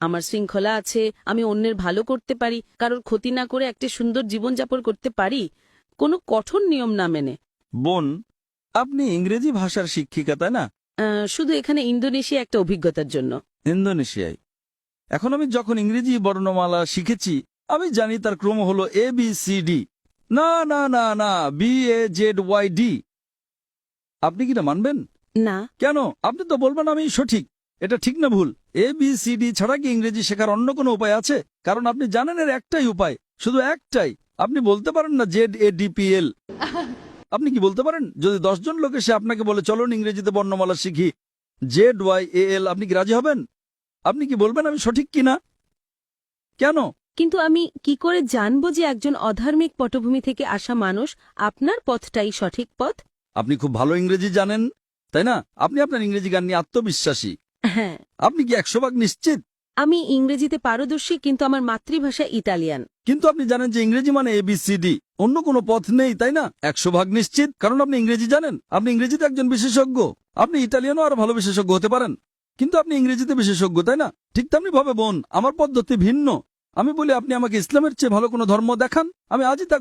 আমার শৃঙ্খলা আছে, আমি অন্যের ভালো করতে পারি, কারোর ক্ষতি না করে একটা সুন্দর জীবনযাপন করতে পারি, কোনো কঠোর নিয়ম না মেনে। বোন, আপনি ইংরেজি ভাষার শিক্ষিকা, তাই না? শুধু এখানে ইন্দোনেশিয়া একটা অভিজ্ঞতার জন্য। ইন্দোনেশিয়ায়। এখন আমি যখন ইংরেজি বর্ণমালা শিখেছি, আমি জানি তার ক্রম হলো ABCD। না না না না, BAZYD। আপনি কি না মানবেন? না। কেন? আপনি তো বলবেন আমি সঠিক। এটা ঠিক না ভুল? ABCD ছাড়া কি ইংরেজি শেখার অন্য কোনো উপায় আছে? কারণ আপনি জানেন এর একটাই উপায়, শুধু একটাই। আপনি বলতে পারেন না ZADPL? আপনি কি বলতে পারেন? যদি 10 জন লোক এসে আপনাকে বলে চলুন ইংরেজিতে বর্ণমালা শিখি, ZYAL, আপনি কি রাজি হবেন? আপনি কি বলবেন আমি সঠিক কিনা? কেন? কিন্তু আমি কি করে জানবো যে একজন অধার্মিক পটভূমি থেকে আসা মানুষ আপনার পথটাই সঠিক পথ? আপনি খুব ভালো ইংরেজি জানেন, তাই না? আপনি আপনার ইংরেজি গান নিয়ে আত্মবিশ্বাসী। হ্যাঁ, আপনি কি 100% নিশ্চিত? আমি ইংরেজিতে পারদর্শী, কিন্তু আমার মাতৃভাষা ইতালিয়ান। কিন্তু আপনি জানেন যে ইংরেজি মানে ABCD, অন্য কোনো পথ নেই, তাই না? 100% নিশ্চিত, কারণ আপনি ইংরেজি জানেন। আপনি ইংরেজিতে একজন বিশেষজ্ঞ। আপনি ইটালিয়ানও আরো ভালো বিশেষজ্ঞ হতে পারেন, কিন্তু আপনি ইংরেজিতে বিশেষজ্ঞ, তাই না? ঠিক তেমনি ভাবে বোন, আমার পদ্ধতি ভিন্ন। আমি বলি আপনি আমাকে ইসলামের চেয়ে ভালো কোনো ধর্ম দেখান, আমি আজই তা